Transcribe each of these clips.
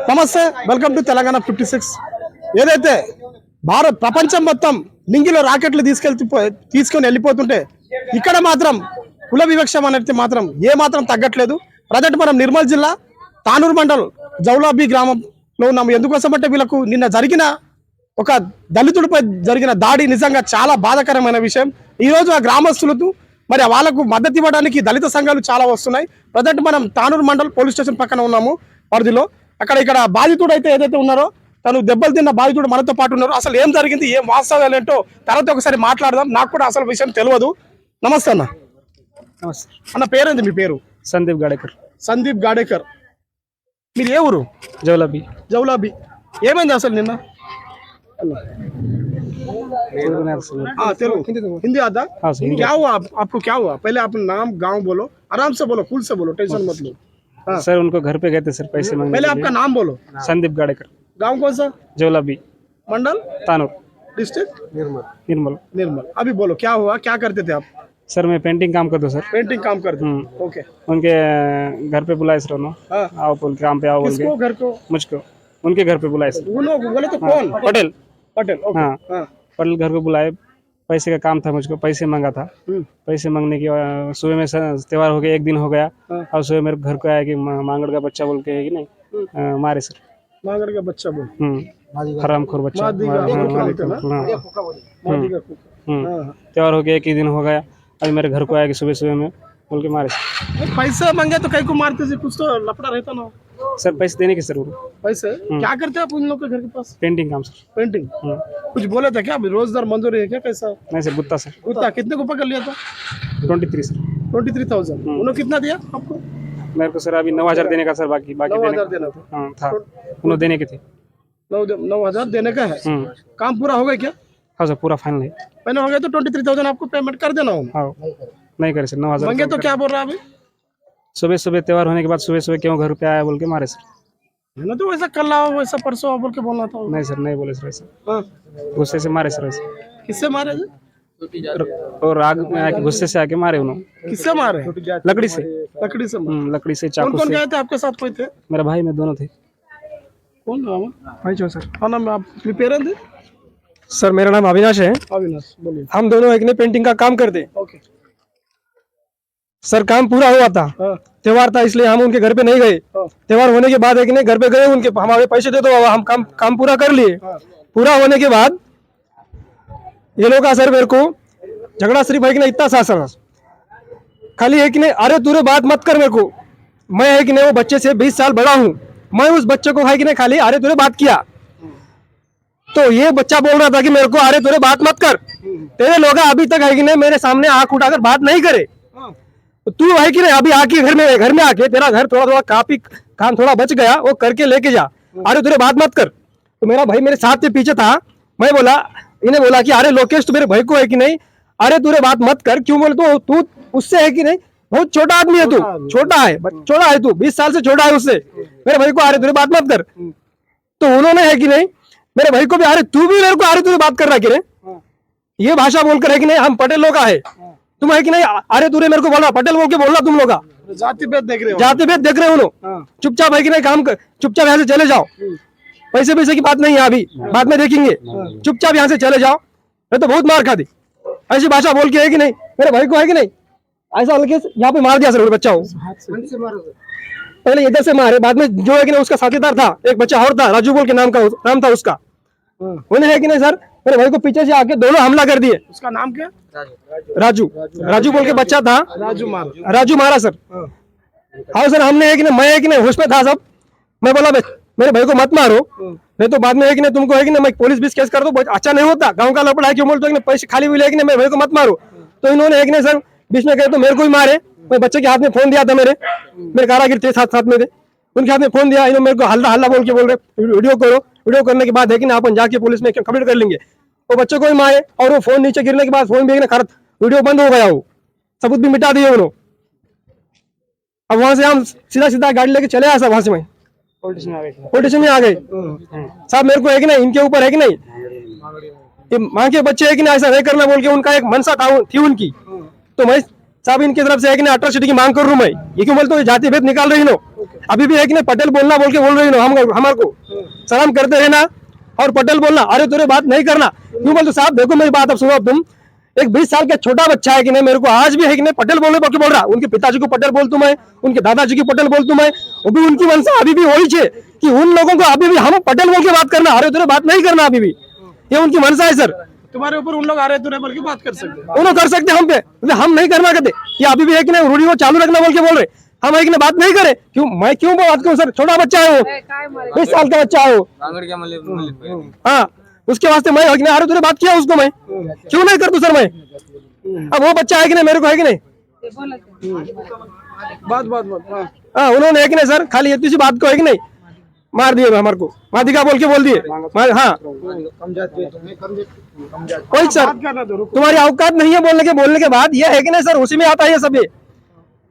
నమస్తే, welcome to Telangana 56. ఏదైతే భారత్ ప్రపంచం మొత్తం నింగిలో రాకెట్లు తీసుకొని వెళ్ళిపోతుంటే ఇక్కడ మాత్రం కుల వివక్షం అనేది మాత్రం ఏ మాత్రం తగ్గట్లేదు. ప్రజెంట్ మనం నిర్మల్ జిల్లా తానూరు మండల్ జౌలాబీ గ్రామంలో ఉన్నాము. ఎందుకోసం అంటే వీళ్ళకు నిన్న జరిగిన ఒక దళితుడిపై జరిగిన దాడి నిజంగా చాలా బాధాకరమైన విషయం. ఈరోజు ఆ గ్రామస్తులకు మరి వాళ్ళకు మద్దతు ఇవ్వడానికి దళిత సంఘాలు చాలా వస్తున్నాయి. ప్రజెంట్ మనం తానూరు మండల్ పోలీస్ స్టేషన్ పక్కన ఉన్నాము పరిధిలో. ఇక్కడ బాధితుడు అయితే ఏదైతే ఉన్నారో తను దెబ్బలు తిన్న బాధితుడు మనతో పాటు ఉన్నారు. అసలు ఏం జరిగింది, ఏం వాస్తవాలు ఏంటో తర్వాత ఒకసారి మాట్లాడదాం. నాకు కూడా అసలు విషయం తెలియదు. నమస్తే అన్న. నమస్తే అన్న, పేరేంది మీ పేరు? సందీప్ గాడేకర్. సందీప్ గాడేకర్. మీరు ఏ ఊరు? जौलाबी. జౌలాబీ. ఏమైంది అసలు నిన్న? हिंदी आता? हाँ सर, क्या हुआ आपको? क्या हुआ? पहले अपना नाम गांव बोलो, आराम से बोलो, कूल से बोलो, टेंशन मत लो। हाँ। सर उनको घर पे गए थे सर पैसे मांगने। पहले आपका नाम बोलो। संदीप गाड़ेकर। गांव कौन सा? जौलाबी, मंडल तानूर, डिस्ट्रिक्ट निर्मल। निर्मल। अभी बोलो क्या हुआ, क्या करते थे आप? सर मैं पेंटिंग काम करता हूँ सर। पेंटिंग काम करते? ओके। उनके घर पे बुलाए सर उन्होंने। हाँ। आओ बोल के, काम पे आओ बोल के। किसको घर को? मुझको उनके घर पे बुलाए सर। बोले तो कौन? पटेल। पटेल। ओके। हाँ। हाँ। पटेल घर पे बुलाए, पैसे का काम था, मुझको पैसे मांगा था। पैसे मांगने के सुबह में त्योहार हो गया, एक दिन हो गया। और सुबह मेरे घर को आया कि मांगड़ का बच्चा बोल के है कि नहीं, मारे सर। मांगड़ का बच्चा बोल? हरामखोर बच्चा। त्योहार हो गया, एक ही दिन हो गया। अभी मेरे घर को आया कि सुबह सुबह में बोल के मारे सर। पैसे मांगे तो कहीं को मारते थे, कुछ तो लफड़ा रहता ना। सर पैसे देने के सर वो। पैसे क्या करते हैं आप उन लोग के घर के पास? पेंटिंग काम सर। पेंटिंग। कुछ बोले थे क्या? रोजगार मंजूरी है क्या? कैसा? नहीं सर, गुत्ता सर। गुत्ता कितने को पकड़ लिया था? 23 सर। 23,000। उन्होंने कितना दिया आपको? मेरे को सर अभी 9,000 देने का सर, बाकी 9,000 देना था। हाँ था, उन्होंने देने के थे। 9,000 देने का है। काम पूरा हो गया क्या? हाँ सर, पूरा फाइनल है। पहले हो गया तो 23,000 आपको पेमेंट कर देना हो। हाँ नहीं करे सर, 9,000 मंगे तो क्या बोल रहा है अभी? सुबह सुबह त्योहार होने के बाद सुबह सुबह क्यों घर पे आया बोल के मारे सर। है ना, तो वैसा कल आओ, वैसा परसों आओ बोल के बोलना था। नहीं सर, नहीं बोले सर ऐसा। हाँ। गुस्से से मारे सर ऐसे। किससे मारे थे? और आग में आके गुस्से से आके मारे उन्होंने। किससे मारे? लकड़ी से। लकड़ी से मारे? लकड़ी से, कौन चाकू कौन से। गए थे आपके साथ? कोई थे? मेरा भाई में दोनों थे। कौन नाम? भाई जो सर। हाँ नाम आप प्रिपेयर थे? सर मेरा नाम अविनाश है। अविनाश बोलिए। हम दोनों एक ने पेंटिंग का काम करते। ओके। सर काम पूरा हुआ था, त्योहार था, इसलिए हम उनके घर पे नहीं गए। त्योहार होने के बाद एक ने घर पे गए, उनके हमारे पैसे दे दो, हम काम पूरा कर लिए। पूरा होने के बाद ये लोग का सर मेरे को झगड़ा सिर्फ है कि नहीं इतना सा सर, खाली है कि नहीं, अरे तूने बात मत कर मेरे को, मैं है कि नहीं वो बच्चे से 20 साल बड़ा हूँ, मैं उस बच्चे को है कि नहीं खाली अरे तूने बात किया, तो ये बच्चा बोल रहा था कि मेरे को अरे तूने बात मत कर, तेरे लोग अभी तक है कि नहीं मेरे सामने आंख उठाकर बात नहीं करे, तो तू है कि नहीं अभी आके घर में आके तेरा घर थोड़ा काफी काम थोड़ा बच गया वो करके लेके जा, अरे तूने बात मत कर। तो मेरा भाई मेरे साथ से पीछे था, मैं बोला, इन्हें बोला कि अरे लोकेश तो मेरे भाई को है कि नहीं अरे तूने बात मत कर, क्यों बोले तो तू उससे है कि नहीं बहुत छोटा आदमी है, तू छोटा है तू 20 साल से छोटा है उससे, मेरे भाई को अरे तूने बात मत कर। तो उन्होंने है कि नहीं मेरे भाई को भी अरे तू भी मेरे को अरे तूने बात कर रहा है कि नहीं, ये भाषा बोलकर है कि नहीं हम पटेल लोग का है, तुम है कि नहीं अरे तूने मेरे को बोला पटेल बोल के बोलना, तुम लोग जाति भेद देख रहे हो? जाति भेद देख रहे हो लोग, चुपचाप है कि नहीं काम कर, चुपचाप यहाँ से चले जाओ, पैसे की बात नहीं है अभी, बाद में देखेंगे, चुपचाप यहाँ से चले जाओ, मैं तो बहुत मार खा दी, ऐसी भाषा बोल के है कि नहीं मेरे भाई को है कि नहीं ऐसा हल्के यहाँ पे मार दिया सर, बच्चा हो पहले इधर से मारे, बाद में जो है कि नहीं उसका साथीदार था एक बच्चा और था, राजू बोल के नाम था उसका, उन्हें है कि नहीं सर मेरे भाई को पीछे से आके दोनों हमला कर दिए। उसका नाम क्या? राजू बोल के बच्चा था, राजू मारा सर। हाँ सर, हमने है कि नहीं मैं है कि नहीं होश में था सब, मैं बोला मेरे भाई को मत मारो, नहीं तो बाद में है कि नहीं तुमको है कि नहीं मैं पुलिस भी केस कर दो, अच्छा नहीं होता, गांव का लपड़ा है क्यों बोलते हैं पैसे खाली हुई, लेकिन मेरे भाई को मत मारो। तो इन्होंने है कि नहीं सर बीच में गए तो मेरे को ही मारे, मैं बच्चे के हाथ में फोन दिया था, मेरे कारागिर थे साथ में थे, उनके हाथ में फोन दिया, इन्होंने मेरे को हल्ला बोल के बोल रहे वीडियो करो, वीडियो करने के बाद है कि ना अपन जाके पुलिस में कंप्लेंट कर लेंगे, वो बच्चों को ही मारे, और वो फोन नीचे गिरने के बाद फोन भी वीडियो बंद हो गया, वो सबूत भी मिटा दिए उन्होंने। अब वहां से हम सीधा गाड़ी लेके चले आए, वहां से मैं पोलिटिशियन में आ गए साहब, मेरे को है कि नहीं इनके ऊपर है कि नहीं ये माँ के बच्चे है कि नहीं ऐसा नहीं करना बोल के उनका एक मनसा थी उनकी, तो मैं साहब इनकी तरफ से है कि नहीं अट्रॉसिटी की मांग कर रहा हूं मैं, ये क्यों बोलते हो जाति भेद निकाल रही नो, अभी भी है कि नहीं पटेल बोलना बोल के बोल रही हो हम हमारे को सलाम करते हैं ना और पटेल बोलना अरे तुझे बात नहीं करना क्यों बोलते साहब देखो मेरी बात अब सुनो तुम एक 20 साल का छोटा बच्चा है कि नहीं मेरे को आज भी है कि नहीं पटेल बोलने बोल के बोल रहा उनके पिताजी को पटेल बोल मैं उनके दादाजी को पटेल बोल मैं वो भी उनकी मंशा अभी भी वही है कि उन लोगों को अभी भी हम पटेल बोल के बात करना अरे तुझे बात नहीं करना अभी भी ये उनकी मंशा है सर तुम्हारे ऊपर उन लोग आ रहे तुरे बोल के बात कर सकते उन्होंने कर सकते हम पे हम नहीं करना कहते ये अभी भी है कि नहीं रूढ़ी को चालू रखना बोल के बोल रहे हम एक ने बात नहीं करे क्यों मैं क्यों बात करूं सर छोटा बच्चा है वो 20 साल का बच्चा है वो हाँ उसके वास्ते मैं अरे तूने बात किया उसको मैं क्यों नहीं कर तू सर मैं अब वो बच्चा है कि नहीं मेरे को है कि नहीं बात हाँ उन्होंने है कि नहीं सर खाली इतनी सी बात को है कि नहीं मार दिए हमारे को मादिका बोल के बोल दिए हाँ कोई सर तुम्हारी औकात नहीं है बोलने के बाद ये है कि नहीं सर उसी में आता है ये सब ये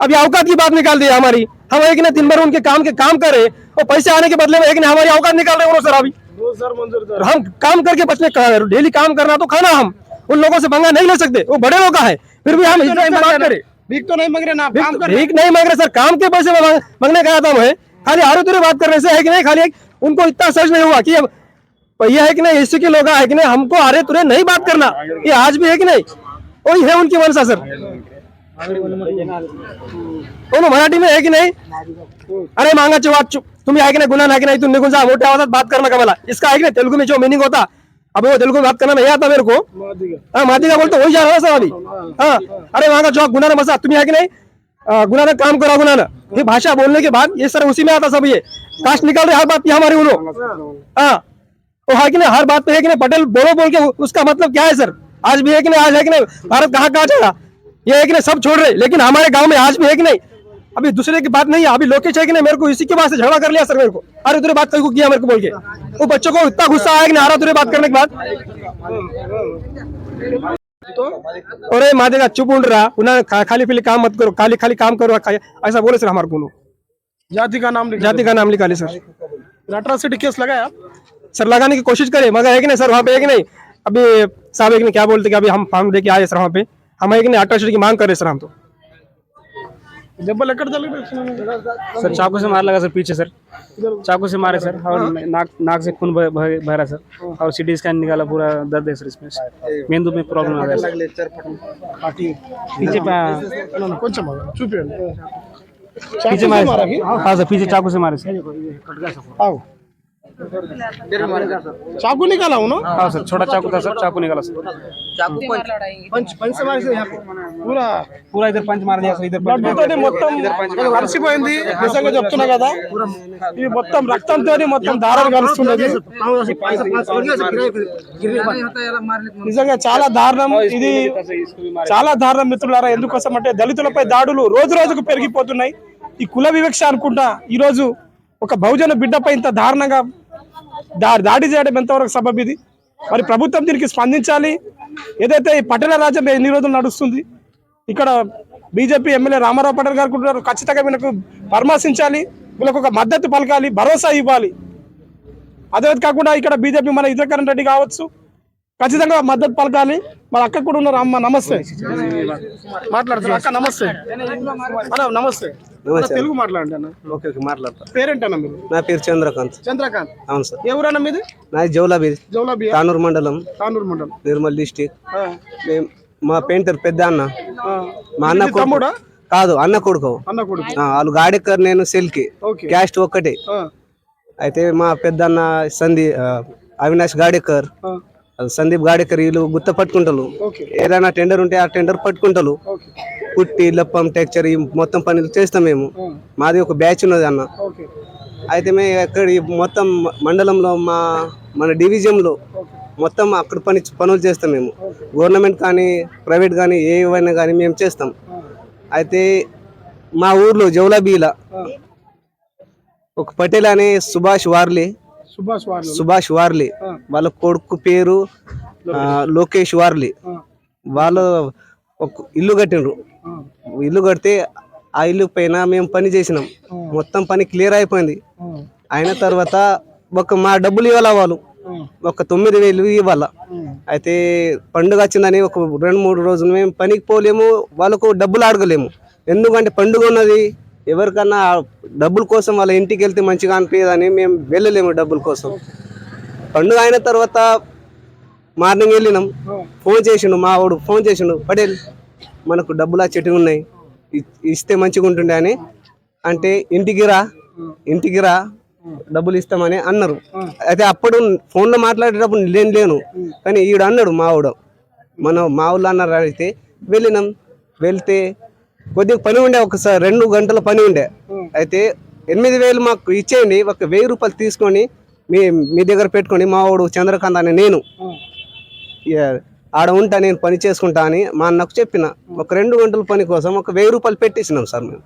अभी औकात की बात निकाल दी हमारी हम एक ने दिन भर उनके काम करे और पैसे आने के बदले में एक ने हमारी औकात निकाल रहे सर अभी हम काम करके बचने डेली काम करना तो खाना हम उन लोगों से पंगा नहीं ले सकते वो बड़े लोग का है फिर भी हम इज्जत से बात करें भीख तो नहीं मांग रहे ना भीख नहीं मांग रहे सर काम के पैसे मांगने का आता मैं खाली आरू तुरे बात करने से है कि नहीं खाली उनको इतना सर्च नहीं हुआ कि ये है कि नहीं इसी के लोग है कि नहीं हमको अरे तुरे नहीं बात करना ये आज भी है कि नहीं वही है उनकी मनसा सर दोनों मराठी में है कि नहीं अरे मांगा चुप तुम्हें है कि नहीं गुना है कि नहीं तुम निकुंजा मोटे आवाज बात करना का बोला इसका है कि नहीं तेलुगु में जो मीनिंग होता अब वो तेलुगु में बात करना नहीं आता मेरे को मादी का बोलते वही जा रहा है सर अभी हाँ अरे मांगा चौक गुना बसा तुम्हें है कि नहीं गुना काम करा गुना ये भाषा बोलने के बाद ये सर उसी में आता सब ये कास्ट निकाल रहे हर बात की हमारी उन्होंने हाँ वो है कि नहीं हर बात पे है कि नहीं पटेल बोल के उसका मतलब क्या है सर आज भी है कि नहीं आज है कि नहीं भारत कहाँ जाएगा ये है कि नहीं सब छोड़ रहे लेकिन हमारे गांव में आज भी है कि नहीं अभी दूसरे की बात नहीं है अभी लोकेश है कि नहीं मेरे को इसी के बाद से झगड़ा कर लिया सर मेरे को अरे तुरे बात को किया मेरे को बोल के वो बच्चों को इतना गुस्सा आया कि नहीं आ रहा तुरे बात करने के बाद अरे मादेगा चुप उड़ रहा उन्हें खाली पीली काम मत करो खाली काम करो ऐसा बोले सर हमारे को जाति का नाम लिखा सर अट्रॉसिटी केस लगाया सर लगाने की कोशिश करे मगर है कि नहीं सर वहाँ पे है कि नहीं अभी साहब एक ने क्या बोलते कि अभी हम फॉर्म लेके आए सर वहाँ पे हम एक ने अट्रॉसिटी की मांग कर रहे सर हम तो सर चाकू से मार लगा सर पीछे सर चाकू से मारे सर और नाक से खून बह रहा सर और सीटी स्कैन निकाला पूरा दर्द है सर इसमें मेंदू में प्रॉब्लम आ रहा है पीछे पीछे मारे हाँ सर पीछे चाकू से मारे सर चाकू निकाला हूँ ना हाँ सर छोटा चाकू था सर चाकू निकाला सर पंच से मारे पूरा पूरा इधर पंच मार दिया सर इधर బ్లడ్ మొత్తం అలసిపోయింది నిజంగా చెప్తున్నా కదా ఇది మొత్తం రక్తంతో మొత్తం దారాలు కలుస్తున్నది నిజంగా చాలా దారుణం ఇది చాలా దారుణం మిత్రులారా ఎందుకోసం అంటే దళితులపై దాడులు రోజు రోజుకు పెరిగిపోతున్నాయి ఈ కుల వివక్ష అనుకుంటా ఈ రోజు ఒక బహుజన బిడ్డపై ఇంత దారుణంగా దాడి చేయడం ఎంతవరకు సబబు ఇది మరి ప్రభుత్వం దీనికి స్పందించాలి ఏదైతే ఈ పట్టణ రాజ్యం ఎన్ని రోజులు నడుస్తుంది ఇక్కడ బీజేపీ ఎమ్మెల్యే రామారావు పటేల్ గారు కూడా ఖచ్చితంగా వీళ్ళకు పరామర్శించాలి వీళ్ళకు ఒక మద్దతు పలకాలి భరోసా ఇవ్వాలి అదే కాకుండా ఇక్కడ బీజేపీ మన ఇంద్రకరణ్ రెడ్డి కావచ్చు ఖచ్చితంగా మద్దతు పలకాలి మన అక్క కూడా ఉన్నారు అమ్మ నమస్తే మాట్లాడతారు అక్క నమస్తే అన్న నమస్తే తెలుగు మాట్లాడండి అన్న ఓకే మాట్లాడతా పేరేంటన్నా మీరు నా పేరు చంద్రకాంత్ అవును సార్ ఏ ఊరన్నా మీది నాది జౌలాబీ తానూరు మండలం నిర్మల్ డిస్టిక్ మా పెయింటర్ పెద్ద అన్న మా అన్న తమ్ముడా కాదు అన్న కొడుకు వాళ్ళు గాడెక్కర్ నేను సెల్కి క్యాస్ట్ ఒక్కటే అయితే మా పెద్ద అన్న అవినాష్ గాడెక్కర్ సందీప్ గాడెక్కర్ వీళ్ళు గుత్త పట్టుకుంటారు ఏదైనా టెండర్ ఉంటే ఆ టెండర్ పట్టుకుంటారు పుట్టి లప్పం టెక్చర్ ఈ మొత్తం పనులు చేస్తాం మేము మాది ఒక బ్యాచ్ ఉన్నది అన్న అయితే మేము ఎక్కడ మొత్తం మండలంలో మన డివిజన్లో మొత్తం అక్కడ పనులు చేస్తాం మేము గవర్నమెంట్ కానీ ప్రైవేట్ కానీ ఏవైనా కానీ మేము చేస్తాం అయితే మా ఊర్లో జౌలాబీలా ఒక పటేల్ అనే సుభాష్ వార్లే వాళ్ళ కొడుకు పేరు లోకేష్ వార్లే వాళ్ళు ఒక ఇల్లు కట్టిండ్రు ఇల్లు కడితే ఆ ఇల్లు పైన మేము పని చేసినాం మొత్తం పని క్లియర్ అయిపోయింది అయిన తర్వాత మా డబ్బులు ఇవ్వాలా వాళ్ళు ఒక 9,000 ఇవ్వాలా అయితే పండుగ వచ్చిందని ఒక 2-3 రోజులు మేము పనికి పోలేము వాళ్ళకు డబ్బులు అడగలేము ఎందుకంటే పండుగ ఉన్నది ఎవరికన్నా డబ్బుల కోసం వాళ్ళ ఇంటికి వెళ్తే మంచిగా అనిపించదని మేము వెళ్ళలేము డబ్బుల కోసం. పండుగ అయిన తర్వాత మార్నింగ్ వెళ్ళినాం, ఫోన్ చేసిండు మా వాడు, ఫోన్ చేసిండు, పటేల్ మనకు డబ్బులు వచ్చేటివి ఉన్నాయి, ఇస్తే మంచిగా ఉంటుండే అని అంటే ఇంటికి రా డబ్బులు ఇస్తామని అన్నారు. అయితే అప్పుడు ఫోన్లో మాట్లాడేటప్పుడు లేను, కానీ ఈడు అన్నాడు మా వాడు, మా ఊళ్ళో అన్నారు. అయితే వెళ్ళినాం, వెళ్తే కొద్దిగా పని ఉండే, ఒకసారి 2 గంటల పని ఉండే. అయితే 8,000 మాకు ఇచ్చేయండి, ఒక 1,000 రూపాయలు తీసుకొని మీ దగ్గర పెట్టుకొని మా వాడు చంద్రకాంత్ అని నేను ఆడ ఉంటా, నేను పని చేసుకుంటా అని మా అన్నకు చెప్పిన. ఒక 2 గంటల పని కోసం ఒక 1,000 రూపాయలు పెట్టేసినాం సార్ మేము.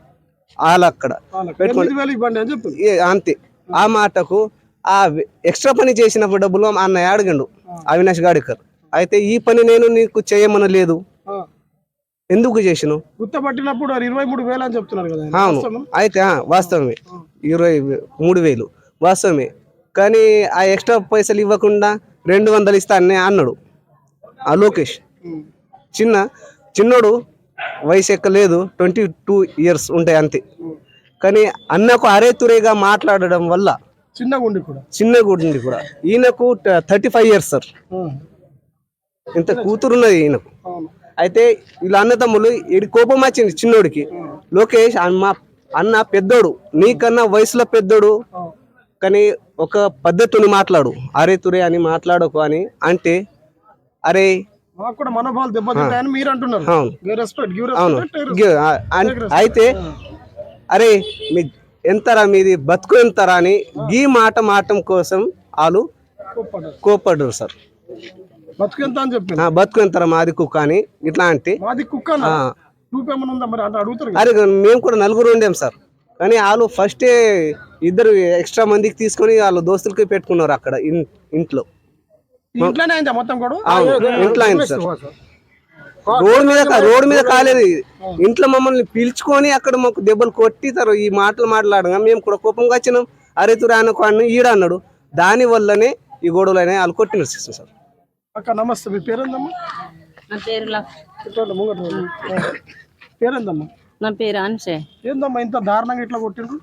వాళ్ళు అక్కడ పెట్టుకొని అంతే. ఆ మాటకు ఆ ఎక్స్ట్రా పని చేసినప్పుడు డబ్బులు మా అన్నయ్య అడిగిండు, అవినాష్ గాడికర్. అయితే ఈ పని నేను నీకు చేయమని లేదు, ఎందుకు చేసినావు? గుర్తుపట్టినప్పుడు 23,000 అని చెప్తున్నారు కదా. అవును, అయితే వాస్తవమే 23,000 వాస్తవమే. కానీ ఆ ఎక్స్ట్రా పైసలు ఇవ్వకుండా 200 ఇస్తా అని అన్నాడు ఆ లోకేష్. చిన్నోడు వయసు ఎక్కలేదు, 22 ఇయర్స్ ఉంటాయి అంతే. కానీ అన్నకు అరేతురేగా మాట్లాడడం వల్ల చిన్నగా ఉండి కూడా ఈయనకు 35 ఇయర్స్ సార్, ఇంత కూతురున్నది ఈయనకు. అయితే వీళ్ళ అన్నదమ్ములు ఇది కోపం వచ్చింది చిన్నోడికి. లోకేష్ మా అన్న పెద్దోడు, నీకన్నా వయసులో పెద్దోడు, కానీ ఒక పద్ధతిని మాట్లాడు, అరే తురే అని మాట్లాడకు అని అంటే, అరే అయితే అరే మీ ఎంతరా మీది బతుకు ఎంతరా అని గీ మాటం కోసం వాళ్ళు కోపడ్డారు సార్. బతుకు ఎంతరా మాది కుక్క అని ఇట్లా అంటే, అరే మేము కూడా 4 ఉండాం సార్. కానీ వాళ్ళు ఫస్టే 2 ఎక్స్ట్రా మందికి తీసుకొని వాళ్ళ దోస్తులకి పెట్టుకున్నారు అక్కడ ఇంట్లో. ఇంట్లో అయింది సార్, రోడ్ మీద కాలేదు. ఇంట్లో మమ్మల్ని పిలుచుకొని అక్కడ మాకు దెబ్బలు కొట్టితారు. ఈ మాటలు మాట్లాడగా మేము కూడా కోపంగా వచ్చినాం. అరే తురా అనుకోని ఈడ అన్నాడు, దాని వల్లనే ఈ గొడవలు అయినా వాళ్ళు కొట్టినారు సార్. అక్క నమస్తే, మీ పేరేందమ్మా? పేరేందమ్మా? నా పేరు అన్సే. ఏందమ్మా ఇంత దారుణంగా ఇట్లా కొట్టిండ్రు?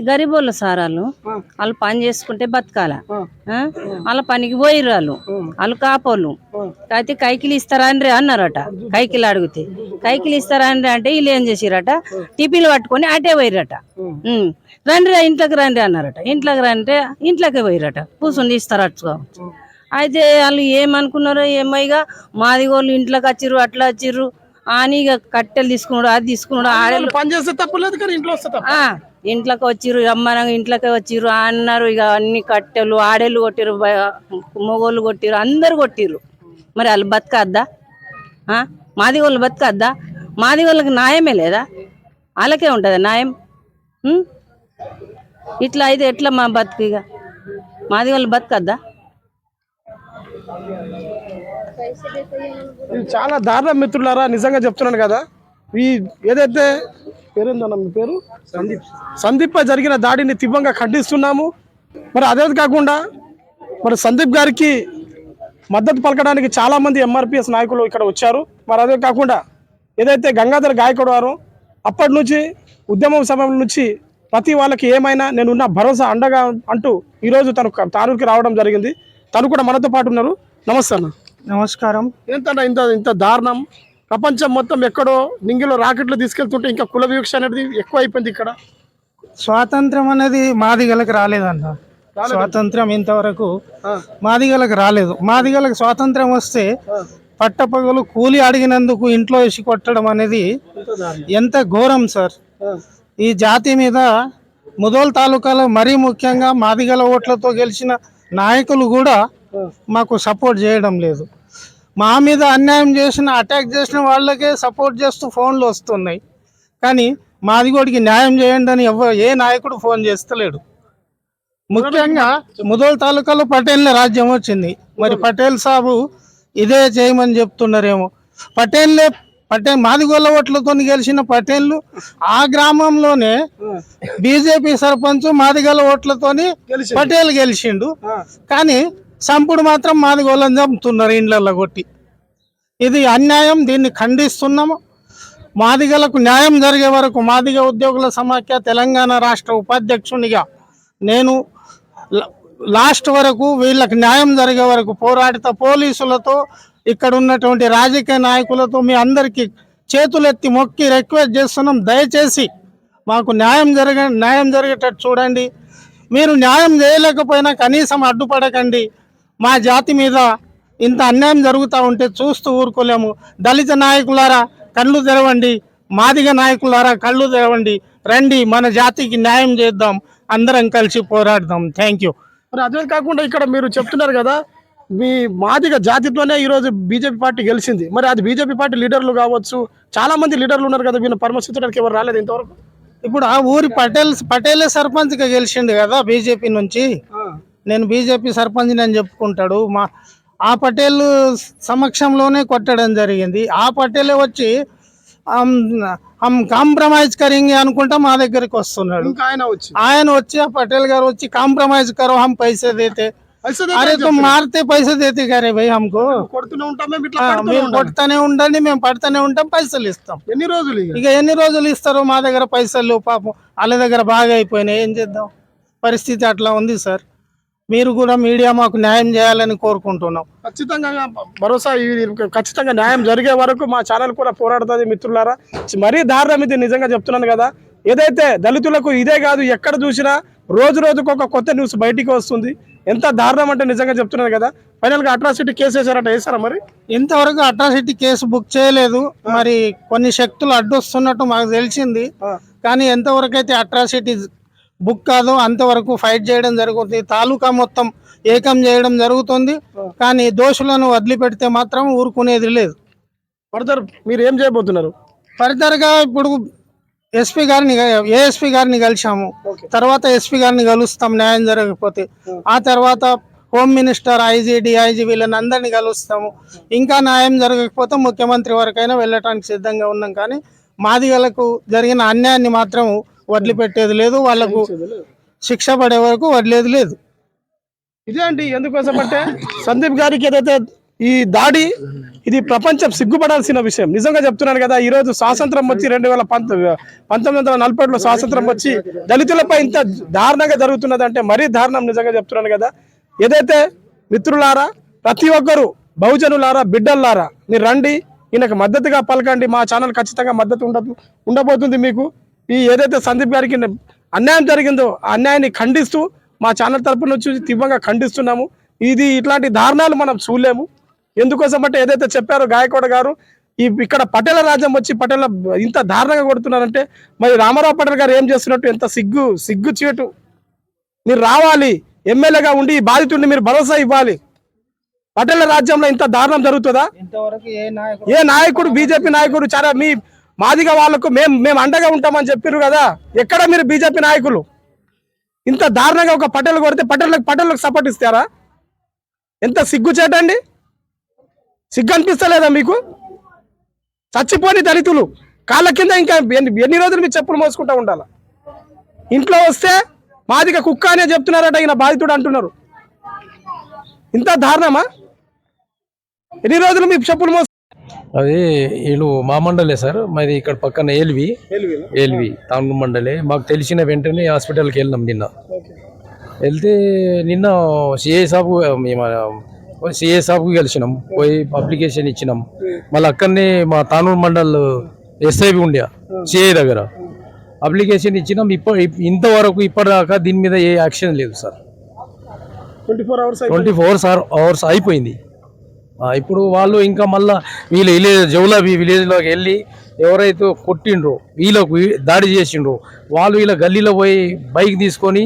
గరీబోళ్ళు సార్, వాళ్ళు పని చేసుకుంటే బతకాల, వాళ్ళ పనికి పోయిర్రు వాళ్ళు కాపోళ్ళు. అయితే కైకిలు ఇస్తారండ్రి అన్నారట. కైకిలు అడిగితే కైకిలు ఇస్తారండ్రి అంటే వీళ్ళు ఏం చేసిరట, టిఫిన్లు పట్టుకొని అటే పోయిరట. రండి ఇంట్లోకి రండి అన్నారట. ఇంట్లోకి రండి ఇంట్లోకి పోయిరట, కూర్చుని ఇస్తారట. అయితే వాళ్ళు ఏమనుకున్నారో ఏమైగా, మాది వాళ్ళు ఇంట్లోకి వచ్చిర్రు, అట్లా వచ్చిర్రు అని ఇక కట్టెలు తీసుకున్నాడు, అది తీసుకున్నాడు. ఆడేళ్ళు పని చేస్తే తప్పలేదు, కానీ ఇంట్లో వస్తే తప్ప. ఇంట్లోకి వచ్చిర్రు, అమ్మనంగా ఇంట్లోకి వచ్చిర్రు అన్నారు. ఇక అన్ని కట్టెలు ఆడేళ్ళు కొట్టిర్రు, మొగోళ్ళు కొట్టిర్రు, అందరు కొట్టిర్రు. మరి వాళ్ళు బతకద్దా? మాది వాళ్ళు బతకద్దా? మాది వాళ్ళకి న్యాయమే లేదా? వాళ్ళకే ఉంటుంది న్యాయం. ఇట్లా అయితే ఎట్లా మా బతుకు? ఇక మాది వాళ్ళు బతకద్దా? చాలా దారుణ మిత్రులారా, నిజంగా చెప్తున్నాను కదా. ఈ ఏదైతే పేరేందన్న మీ పేరు? సందీప్ పై జరిగిన దాడిని తీవ్రంగా ఖండిస్తున్నాము. మరి అదే కాకుండా మరి సందీప్ గారికి మద్దతు పలకడానికి చాలా మంది ఎంఆర్పిఎస్ నాయకులు ఇక్కడ వచ్చారు. మరి అదే కాకుండా ఏదైతే గంగాధర్ గాయకుడు వారు అప్పటి నుంచి ఉద్యమం సమయం నుంచి ప్రతి వాళ్ళకి ఏమైనా నేనున్న భరోసా అండగా అంటూ ఈరోజు తను తారూరుకి రావడం జరిగింది. తను కూడా మనతో పాటు ఉన్నారు. నమస్తే అన్న. నమస్కారం. ఏంటన్నా ఇంత దారుణం? ప్రపంచం మొత్తం ఎక్కడో నింగిలో రాకెట్లు తీసుకెళ్తుంటే ఇంకా కుల వివక్ష అనేది ఎక్కువ అయిపోయింది ఇక్కడ. స్వాతంత్రం అనేది మాదిగలకు రాలేదన్న. స్వాతంత్రం ఇంతవరకు మాదిగలకు రాలేదు. మాదిగలకు స్వాతంత్రం వస్తే పట్టపగలు కూలి అడిగినందుకు ఇంట్లో వేసి కొట్టడం అనేది ఎంత ఘోరం సార్. ఈ జాతి మీద ముదోల్ తాలూకాలో మరీ ముఖ్యంగా మాదిగల ఓట్లతో గెలిచిన నాయకులు కూడా మాకు సపోర్ట్ చేయడం లేదు. మా మీద అన్యాయం చేసిన, అటాక్ చేసిన వాళ్ళకే సపోర్ట్ చేస్తూ ఫోన్లు వస్తున్నాయి. కానీ మాదిగోడికి న్యాయం చేయండి అని ఏ నాయకుడు ఫోన్ చేస్తలేడు. ముఖ్యంగా ముదోల్ తాలూకాలో పటేల్ రాజ్యం వచ్చింది. మరి పటేల్ సాబు ఇదే చేయమని చెప్తున్నారేమో. పటేల్ మాదిగోళ్ళ ఓట్లతో గెలిచిన పటేళ్ళు ఆ గ్రామంలోనే బీజేపీ సర్పంచ్ మాదిగల ఓట్లతోని పటేల్ గెలిచిండు. కానీ సంపుడు మాత్రం మాదిగోళ్ళని చంపుతున్నారు ఇండ్లలో కొట్టి. ఇది అన్యాయం, దీన్ని ఖండిస్తున్నాము. మాదిగలకు న్యాయం జరిగే వరకు మాదిగ ఉద్యోగుల సమాఖ్య తెలంగాణ రాష్ట్ర ఉపాధ్యక్షునిగా నేను లాస్ట్ వరకు వీళ్ళకి న్యాయం జరిగే వరకు పోరాడుతా. పోలీసులతో ఇక్కడ ఉన్నటువంటి రాజకీయ నాయకులతో మీ అందరికీ చేతులెత్తి మొక్కి రిక్వెస్ట్ చేస్తున్నాం, దయచేసి మాకు న్యాయం జరిగేటట్టు చూడండి. మీరు న్యాయం చేయలేకపోయినా కనీసం అడ్డుపడకండి. మా జాతి మీద ఇంత అన్యాయం జరుగుతూ ఉంటే చూస్తూ ఊరుకోలేము. దళిత నాయకులారా కళ్ళు తెరవండి, మాదిగ నాయకులారా కళ్ళు తెరవండి, రండి మన జాతికి న్యాయం చేద్దాం, అందరం కలిసి పోరాడదాం. Thank you. మరి అదే కాకుండా ఇక్కడ మీరు చెప్తున్నారు కదా మీ మాదిగ జాతితోనే ఈరోజు బీజేపీ పార్టీ గెలిచింది. మరి అది బీజేపీ పార్టీ లీడర్లు కావచ్చు, చాలా మంది లీడర్లు ఉన్నారు కదా, వీళ్ళని పరామర్శించడానికి ఎవరు రాలేదు ఇంతవరకు. ఇప్పుడు ఆ ఊరి పటేలే సర్పంచ్గా గెలిచిండు కదా బీజేపీ నుంచి. నేను బీజేపీ సర్పంచ్ అని చెప్పుకుంటాడు. ఆ పటేల్ సమక్షంలోనే కొట్టడం జరిగింది. ఆ పటేలే వచ్చి హమ్ కాంప్రమైజ్ కరింగే అనుకుంటా మా దగ్గరికి వస్తున్నాడు. ఆయన వచ్చి ఆ పటేల్ గారు వచ్చి కాంప్రమైజ్ కరో హమ్ పైసే దేతే. అరే తుమ్ మారితే పైసే దేతే కరే భయ్ హమ్కో. మీరు కొడుతూనే ఉండండి, మేము పడుతూనే ఉంటాం, పైసలు ఇస్తాం. ఎన్ని రోజులు ఇస్తారో మా దగ్గర పైసలు పాపం వాళ్ళ దగ్గర బాగా అయిపోయినాయి. ఏం చేద్దాం, పరిస్థితి అట్లా ఉంది సార్. మీరు కూడా మీడియా మాకు న్యాయం చేయాలని కోరుకుంటున్నాం. ఖచ్చితంగా న్యాయం జరిగే వరకు మా ఛానల్ కూడా పోరాడుతుంది మిత్రులారా. మరీ దారుణం ఇది, నిజంగా చెప్తున్నాను కదా. ఏదైతే దళితులకు ఇదే కాదు, ఎక్కడ చూసినా రోజు రోజుకు ఒక కొత్త న్యూస్ బయటికి వస్తుంది. ఎంత దారుణం అంటే నిజంగా చెప్తున్నాను కదా. ఫైనల్ గా అట్రాసిటీ కేసు వేసారట, వేసారా? మరి ఇంతవరకు అట్రాసిటీ కేసు బుక్ చేయలేదు. మరి కొన్ని శక్తులు అడ్డొస్తున్నట్టు మాకు తెలిసింది. కానీ ఎంతవరకు అయితే అట్రాసిటీ బుక్ కాదు అంతవరకు ఫైట్ చేయడం జరుగుతుంది. తాలూకా మొత్తం ఏకం చేయడం జరుగుతుంది. కానీ దోషులను వదిలిపెడితే మాత్రం ఊరుకునేది లేదు. ఫర్దర్ మీరు ఏం చేయబోతున్నారు? ఫర్దర్గా ఇప్పుడు ఏఎస్పీ గారిని కలిసాము. తర్వాత ఎస్పీ గారిని కలుస్తాం న్యాయం జరగకపోతే. ఆ తర్వాత హోమ్ మినిస్టర్, ఐజీ, డిఐజీ వీళ్ళని అందరినీ కలుస్తాము. ఇంకా న్యాయం జరగకపోతే ముఖ్యమంత్రి వరకైనా వెళ్ళటానికి సిద్ధంగా ఉన్నాం. కానీ మాదిగలకు జరిగిన అన్యాయాన్ని మాత్రం వదిలిపెట్టేది లేదు, వాళ్ళకు శిక్ష పడే వరకు వదిలేది లేదు. ఇదే అండి ఎందుకోసం అంటే సందీప్ గారికి ఏదైతే ఈ దాడి ఇది ప్రపంచం సిగ్గుపడాల్సిన విషయం. నిజంగా చెప్తున్నాను కదా. ఈ రోజు స్వాతంత్రం వచ్చి 1947లో స్వాతంత్రం వచ్చి దళితులపై ఇంత దారుణంగా జరుగుతున్నది అంటే మరీ దారుణం. నిజంగా చెప్తున్నాను కదా. ఏదైతే మిత్రులారా, ప్రతి ఒక్కరు బహుజనులారా, బిడ్డల్లారా మీరు రండి, ఈయనకు మద్దతుగా పలకండి. మా ఛానల్ ఖచ్చితంగా మద్దతు ఉండబోతుంది మీకు. ఈ ఏదైతే సందీప్ గారికి అన్యాయం జరిగిందో ఆ అన్యాయాన్ని ఖండిస్తూ మా ఛానల్ తరపున నుంచి తీవ్రంగా ఖండిస్తున్నాము. ఇట్లాంటి దారుణాలు మనం చూడలేము. ఎందుకోసం అంటే ఏదైతే చెప్పారో గాయకోడ గారు, ఇక్కడ పటేల రాజ్యం వచ్చి పటేల ఇంత దారుణంగా కొడుతున్నారంటే మరి రామారావు పటేల్ గారు ఏం చేస్తున్నట్టు, ఎంత సిగ్గు చేటు. మీరు రావాలి, ఎమ్మెల్యేగా ఉండి ఈ బాధితుడిని మీరు భరోసా ఇవ్వాలి. పటేల రాజ్యంలో ఇంత దారుణం జరుగుతుందా? ఏ నాయకుడు, బీజేపీ నాయకుడు చాలా మీ మాదిగా వాళ్ళకు మేము అండగా ఉంటామని చెప్పారు కదా. ఎక్కడ మీరు బీజేపీ నాయకులు ఇంత దారుణంగా ఒక పటేల్ కొడితే పటేళ్ళకు సపోర్ట్ ఇస్తారా? ఎంత సిగ్గు చేటండి. సిగ్గు అనిపిస్తలేదా మీకు? చచ్చిపోని దళితులు కాళ్ళ కింద ఇంకా ఎన్ని రోజులు మీరు చెప్పులు మోసుకుంటా ఉండాలా? ఇంట్లో వస్తే మాదిగా కుక్క అనే చెప్తున్నారట, ఈయన బాధితుడు అంటున్నారు. ఇంత దారుణమా? ఎన్ని రోజులు మీ చెప్పులు మోసు? అది వీళ్ళు మా మండలే సార్, మాది ఇక్కడ పక్కన ఏల్వి తాను మండలే. మాకు తెలిసిన వెంటనే హాస్పిటల్కి వెళ్ళినాం. వెళ్తే నిన్న సిఐ సాబ్కు కలిసినాం, పోయి అప్లికేషన్ ఇచ్చినాం. మళ్ళీ అక్కడనే మా తానూరు మండల్ ఎస్ఐబి ఉండే సిఐ దగ్గర అప్లికేషన్ ఇచ్చినాం. ఇంతవరకు ఇప్పటిదాకా దీని మీద ఏ యాక్షన్ లేదు సార్. 24 అవర్స్ అయిపోయింది. ఇప్పుడు వాళ్ళు ఇంకా మళ్ళా వీళ్ళు జౌలాబీ విలేజ్లోకి వెళ్ళి ఎవరైతే కొట్టిండ్రో, వీళ్ళకు దాడి చేసిండ్రో వాళ్ళు వీళ్ళ గల్లీలో పోయి బైక్ తీసుకొని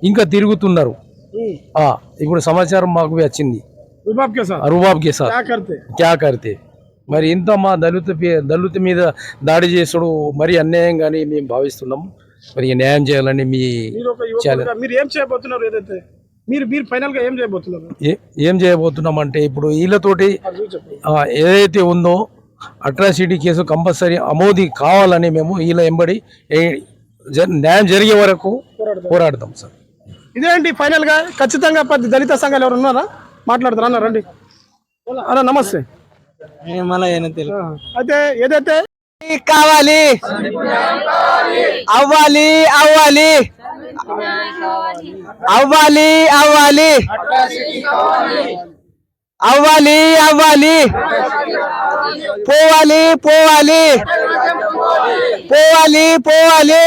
ఇంకా తిరుగుతున్నారు. ఇప్పుడు సమాచారం మాకు వచ్చింది. రుబాబ్ కే సాత్ క్యా కర్తే. మరి ఇంత మా దళిత మీద దాడి చేసుడు మరి అన్యాయం కానీ మేము భావిస్తున్నాం. మరి న్యాయం చేయాలని ఏం చేయబోతున్నాం అంటే ఇప్పుడు వీళ్ళతోటి ఏదైతే ఉందో అట్రాసిటీ కేసు కంపల్సరీ ఆమోది కావాలని మేము వీళ్ళ ఎంబడి న్యాయం జరిగే వరకు పోరాడతాం సార్. ఇదే అండి ఫైనల్ గా. ఖచ్చితంగా దళిత సంఘాలు ఎవరు ఉన్నారా మాట్లాడతారా? అన్న రండి. అన్న నమస్తే. మళ్ళీ అయితే ఏదైతే కావాలి అవ్వాలి అవ్వాలి అవ్వాలి అవ్వాలి అవ్వాలి అవ్వాలి పోవాలి పోవాలి పోవాలి పోవాలి